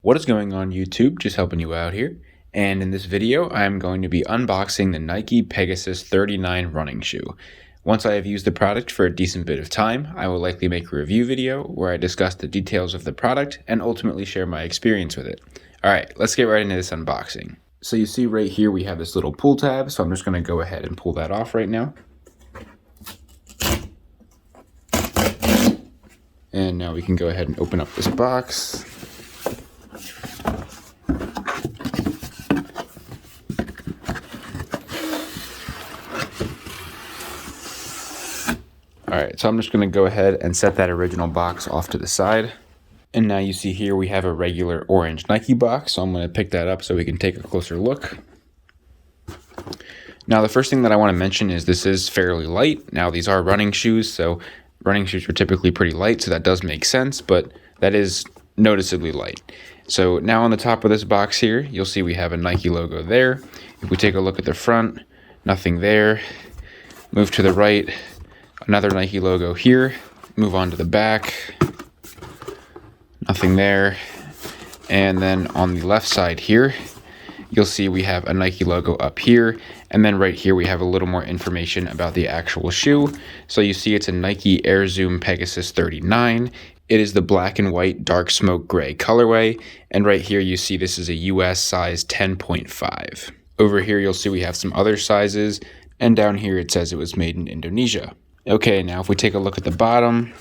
What is going on YouTube? Just helping you out here. And in this video, I'm going to be unboxing the Nike Pegasus 39 running shoe. Once I have used the product for a decent bit of time, I will likely make a review video where I discuss the details of the product and ultimately share my experience with it. Alright, let's get right into this unboxing. So you see right here we have this little pull tab, so I'm just going to go ahead and pull that off right now. And now we can go ahead and open up this box. Alright, so I'm just going to go ahead and set that original box off to the side. And now you see here we have a regular orange Nike box, so I'm going to pick that up so we can take a closer look. Now the first thing that I want to mention is this is fairly light. Now these are running shoes, so running shoes are typically pretty light, so that does make sense, but that is noticeably light. So now on the top of this box here, you'll see we have a Nike logo there. If we take a look at the front, nothing there. Move to the right, another Nike logo here. Move on to the back, nothing there. And then on the left side here, you'll see we have a Nike logo up here, and then right here we have a little more information about the actual shoe. So you see it's a Nike Air Zoom Pegasus 39. It is the black and white dark smoke gray colorway, and right here you see this is a US size 10.5. Over here you'll see we have some other sizes, and down here it says it was made in Indonesia. Okay, now if we take a look at the bottom,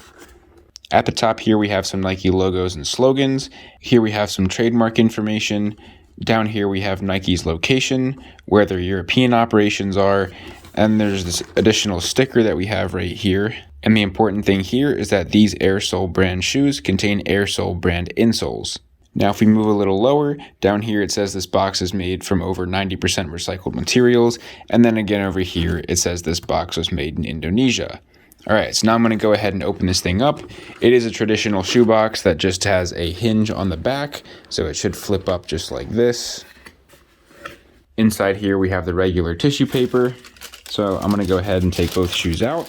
at the top here we have some Nike logos and slogans. Here we have some trademark information. Down here we have Nike's location, where their European operations are, and there's this additional sticker that we have right here. And the important thing here is that these Airsole brand shoes contain Airsole brand insoles. Now if we move a little lower, down here it says this box is made from over 90% recycled materials, and then again over here it says this box was made in Indonesia. Alright, so now I'm going to go ahead and open this thing up. It is a traditional shoebox that just has a hinge on the back, so it should flip up just like this. Inside here we have the regular tissue paper, so I'm going to go ahead and take both shoes out.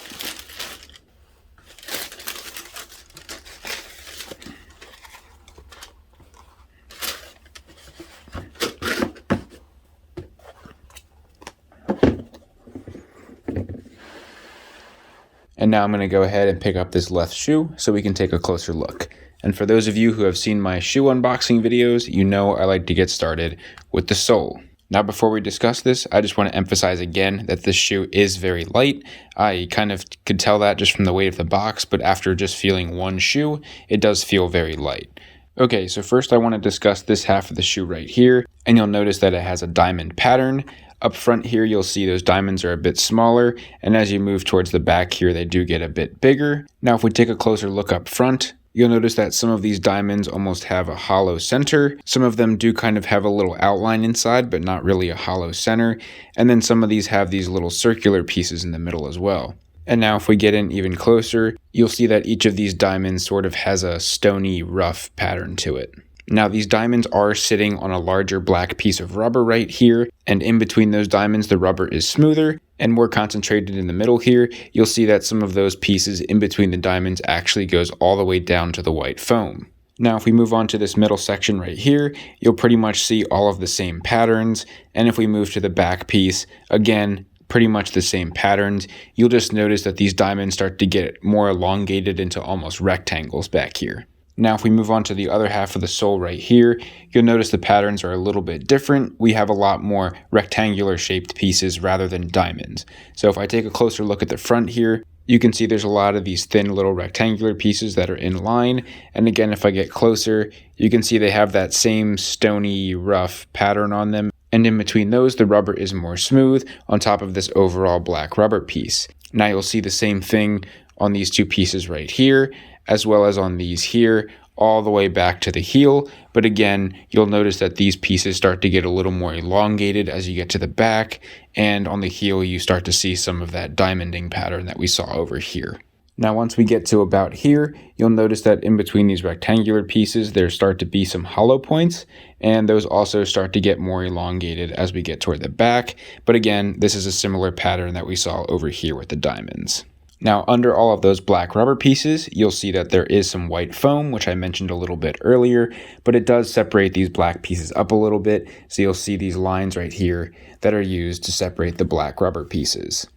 And now I'm going to go ahead and pick up this left shoe so we can take a closer look. And for those of you who have seen my shoe unboxing videos, you know I like to get started with the sole. Now before we discuss this, I just want to emphasize again that this shoe is very light. I kind of could tell that just from the weight of the box, but after just feeling one shoe, it does feel very light. Okay, so first I want to discuss this half of the shoe right here, and you'll notice that it has a diamond pattern. Up front here, you'll see those diamonds are a bit smaller, and as you move towards the back here, they do get a bit bigger. Now, if we take a closer look up front, you'll notice that some of these diamonds almost have a hollow center. Some of them do kind of have a little outline inside, but not really a hollow center. And then some of these have these little circular pieces in the middle as well. And now if we get in even closer, you'll see that each of these diamonds sort of has a stony, rough pattern to it. Now these diamonds are sitting on a larger black piece of rubber right here, and in between those diamonds the rubber is smoother and more concentrated in the middle here. You'll see that some of those pieces in between the diamonds actually goes all the way down to the white foam. Now if we move on to this middle section right here, you'll pretty much see all of the same patterns, and if we move to the back piece, again, pretty much the same patterns. You'll just notice that these diamonds start to get more elongated into almost rectangles back here. Now if we move on to the other half of the sole right here, you'll notice the patterns are a little bit different. We have a lot more rectangular shaped pieces rather than diamonds. So if I take a closer look at the front here, you can see there's a lot of these thin little rectangular pieces that are in line. And again, if I get closer, you can see they have that same stony, rough pattern on them. And in between those, the rubber is more smooth on top of this overall black rubber piece. Now you'll see the same thing on these two pieces right here, as well as on these here, all the way back to the heel. But again, you'll notice that these pieces start to get a little more elongated as you get to the back, and on the heel you start to see some of that diamonding pattern that we saw over here. Now once we get to about here, you'll notice that in between these rectangular pieces there start to be some hollow points, and those also start to get more elongated as we get toward the back. But again, this is a similar pattern that we saw over here with the diamonds. Now, under all of those black rubber pieces, you'll see that there is some white foam, which I mentioned a little bit earlier, but it does separate these black pieces up a little bit, so you'll see these lines right here that are used to separate the black rubber pieces.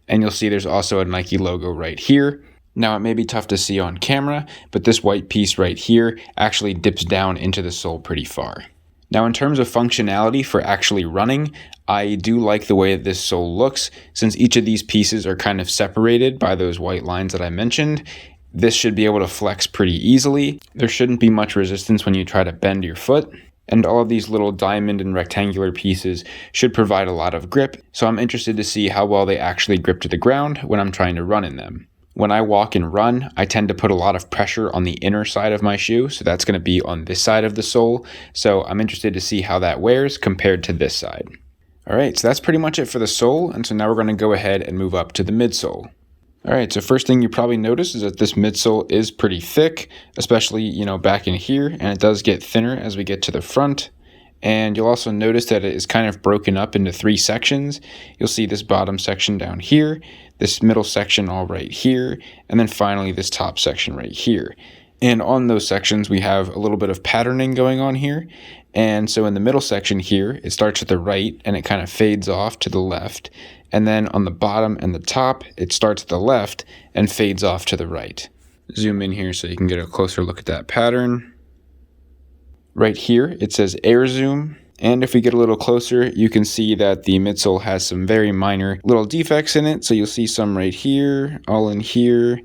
And you'll see there's also a Nike logo right here. Now, it may be tough to see on camera, but this white piece right here actually dips down into the sole pretty far. Now, in terms of functionality for actually running, I do like the way that this sole looks. Since each of these pieces are kind of separated by those white lines that I mentioned, this should be able to flex pretty easily. There shouldn't be much resistance when you try to bend your foot. And all of these little diamond and rectangular pieces should provide a lot of grip, so I'm interested to see how well they actually grip to the ground when I'm trying to run in them. When I walk and run, I tend to put a lot of pressure on the inner side of my shoe, so that's going to be on this side of the sole, so I'm interested to see how that wears compared to this side. Alright, so that's pretty much it for the sole, and so now we're going to go ahead and move up to the midsole. Alright, so first thing you probably notice is that this midsole is pretty thick, especially, back in here, and it does get thinner as we get to the front. And you'll also notice that it is kind of broken up into 3 sections. You'll see this bottom section down here, this middle section all right here, and then finally this top section right here. And on those sections, we have a little bit of patterning going on here. And so in the middle section here, it starts at the right and it kind of fades off to the left. And then on the bottom and the top, it starts at the left and fades off to the right. Zoom in here so you can get a closer look at that pattern. Right here, it says Air Zoom. And if we get a little closer, you can see that the midsole has some very minor little defects in it. So you'll see some right here, all in here.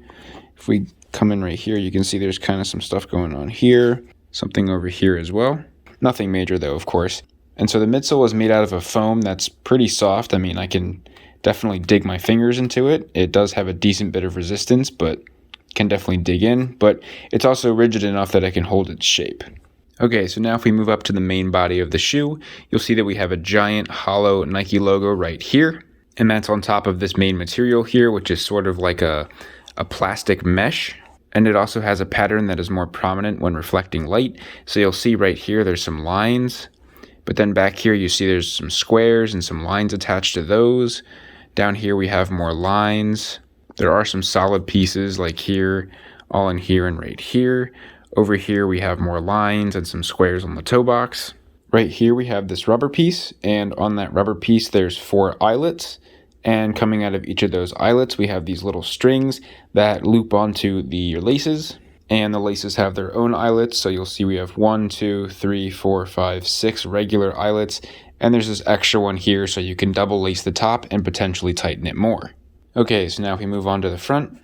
If we come in right here, you can see there's kind of some stuff going on here. Something over here as well. Nothing major though, of course. And so the midsole is made out of a foam that's pretty soft. I mean, I can definitely dig my fingers into it. It does have a decent bit of resistance, but can definitely dig in. But it's also rigid enough that it can hold its shape. Okay, so now if we move up to the main body of the shoe, you'll see that we have a giant hollow Nike logo right here. And that's on top of this main material here, which is sort of like a plastic mesh. And it also has a pattern that is more prominent when reflecting light. So you'll see right here, there's some lines. But then back here, you see there's some squares and some lines attached to those. Down here, we have more lines. There are some solid pieces like here, all in here and right here. Over here, we have more lines and some squares on the toe box. Right here, we have this rubber piece. And on that rubber piece, there's 4 eyelets. And coming out of each of those eyelets, we have these little strings that loop onto the laces. And the laces have their own eyelets. So you'll see we have 1, 2, 3, 4, 5, 6 regular eyelets. And there's this extra one here so you can double lace the top and potentially tighten it more. Okay, so now if we move on to the front,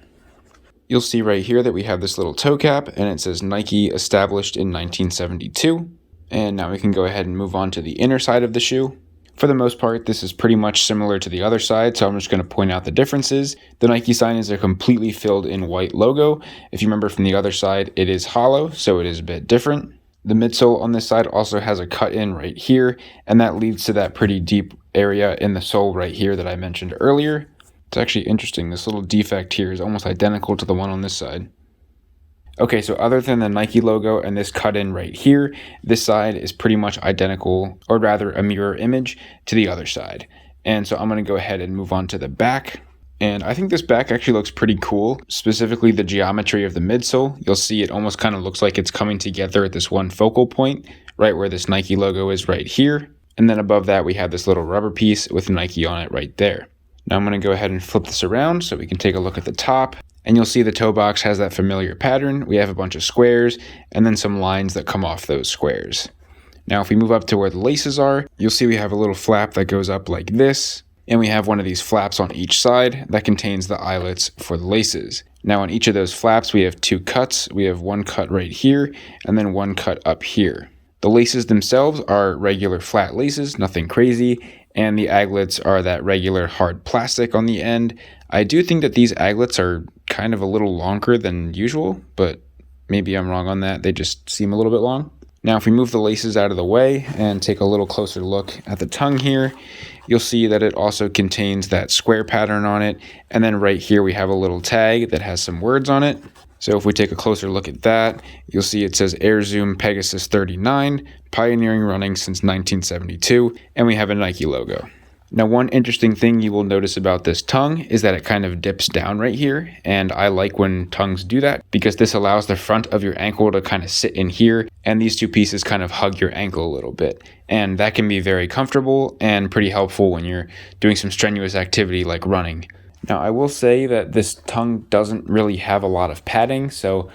you'll see right here that we have this little toe cap and it says Nike established in 1972. And now we can go ahead and move on to the inner side of the shoe. For the most part, this is pretty much similar to the other side, so I'm just going to point out the differences. The Nike sign is a completely filled in white logo. If you remember from the other side, it is hollow, so it is a bit different. The midsole on this side also has a cut in right here, and that leads to that pretty deep area in the sole right here that I mentioned earlier. It's actually interesting. This little defect here is almost identical to the one on this side. Okay, so other than the Nike logo and this cut in right here, this side is pretty much identical, or rather a mirror image, to the other side. And so I'm going to go ahead and move on to the back. And I think this back actually looks pretty cool, specifically the geometry of the midsole. You'll see it almost kind of looks like it's coming together at this one focal point, right where this Nike logo is right here. And then above that, we have this little rubber piece with Nike on it right there. Now I'm going to go ahead and flip this around so we can take a look at the top. And you'll see the toe box has that familiar pattern. We have a bunch of squares and then some lines that come off those squares. Now, if we move up to where the laces are, you'll see we have a little flap that goes up like this. And we have one of these flaps on each side that contains the eyelets for the laces. Now, on each of those flaps, we have 2 cuts. We have one cut right here and then one cut up here. The laces themselves are regular flat laces, nothing crazy. And the aglets are that regular hard plastic on the end. I do think that these aglets are kind of a little longer than usual, but maybe I'm wrong on that. They just seem a little bit long. Now, if we move the laces out of the way and take a little closer look at the tongue here, you'll see that it also contains that square pattern on it. And then right here, we have a little tag that has some words on it. So if we take a closer look at that, you'll see it says Air Zoom Pegasus 39, pioneering running since 1972, and we have a Nike logo. Now, one interesting thing you will notice about this tongue is that it kind of dips down right here, and I like when tongues do that because this allows the front of your ankle to kind of sit in here, and these two pieces kind of hug your ankle a little bit. And that can be very comfortable and pretty helpful when you're doing some strenuous activity like running. Now, I will say that this tongue doesn't really have a lot of padding, so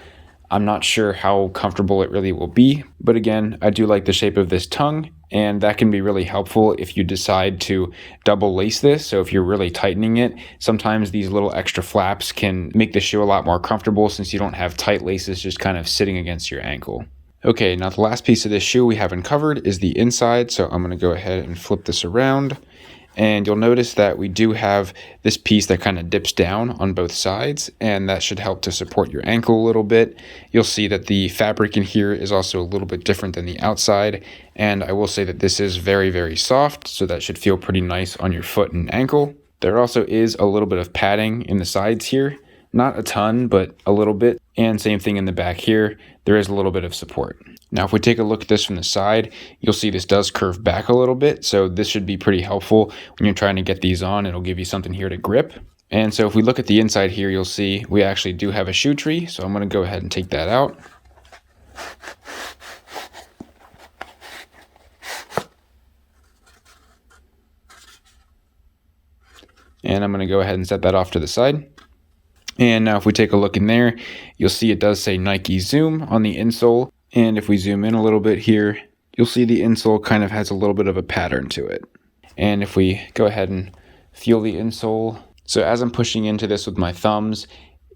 I'm not sure how comfortable it really will be, but again, I do like the shape of this tongue, and that can be really helpful if you decide to double lace this. So if you're really tightening it, sometimes these little extra flaps can make the shoe a lot more comfortable since you don't have tight laces just kind of sitting against your ankle. Okay, now the last piece of this shoe we haven't covered is the inside, so I'm going to go ahead and flip this around. And you'll notice that we do have this piece that kind of dips down on both sides, and that should help to support your ankle a little bit. You'll see that the fabric in here is also a little bit different than the outside, and I will say that this is very, very soft, so that should feel pretty nice on your foot and ankle. There also is a little bit of padding in the sides here. Not a ton, but a little bit. And same thing in the back here. There is a little bit of support. Now, if we take a look at this from the side, you'll see this does curve back a little bit. So this should be pretty helpful when you're trying to get these on. It'll give you something here to grip. And so if we look at the inside here, you'll see we actually do have a shoe tree. So I'm going to go ahead and take that out. And I'm going to go ahead and set that off to the side. And now if we take a look in there, you'll see it does say Nike Zoom on the insole. And if we zoom in a little bit here, you'll see the insole kind of has a little bit of a pattern to it. And if we go ahead and feel the insole, so as I'm pushing into this with my thumbs,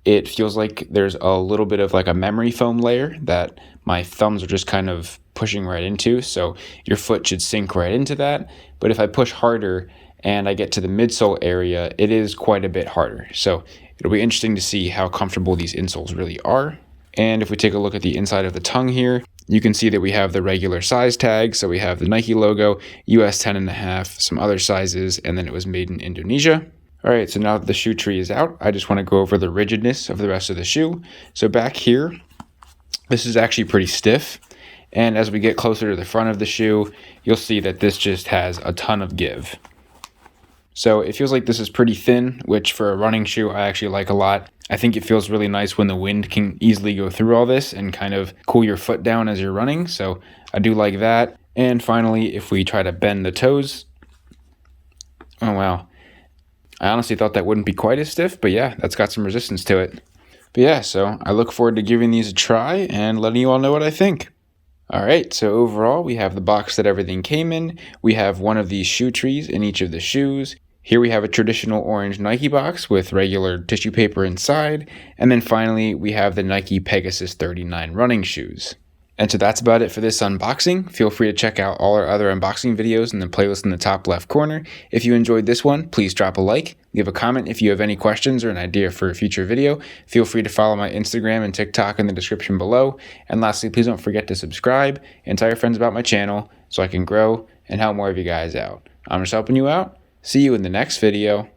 it feels like there's a little bit of like a memory foam layer that my thumbs are just kind of pushing right into. So your foot should sink right into that. But if I push harder and I get to the midsole area, it is quite a bit harder. So it'll be interesting to see how comfortable these insoles really are. And if we take a look at the inside of the tongue here, you can see that we have the regular size tag. So we have the Nike logo, US 10.5, some other sizes, and then it was made in Indonesia. All right, so now that the shoe tree is out, I just want to go over the rigidness of the rest of the shoe. So back here, this is actually pretty stiff. And as we get closer to the front of the shoe, you'll see that this just has a ton of give. So it feels like this is pretty thin, which for a running shoe, I actually like a lot. I think it feels really nice when the wind can easily go through all this and kind of cool your foot down as you're running. So I do like that. And finally, if we try to bend the toes, oh wow. I honestly thought that wouldn't be quite as stiff, but yeah, that's got some resistance to it. But yeah, so I look forward to giving these a try and letting you all know what I think. All right, so overall, we have the box that everything came in. We have one of these shoe trees in each of the shoes. Here we have a traditional orange Nike box with regular tissue paper inside. And then finally, we have the Nike Pegasus 39 running shoes. And so that's about it for this unboxing. Feel free to check out all our other unboxing videos in the playlist in the top left corner. If you enjoyed this one, please drop a like, leave a comment if you have any questions or an idea for a future video. Feel free to follow my Instagram and TikTok in the description below. And lastly, please don't forget to subscribe and tell your friends about my channel so I can grow and help more of you guys out. I'm just helping you out. See you in the next video.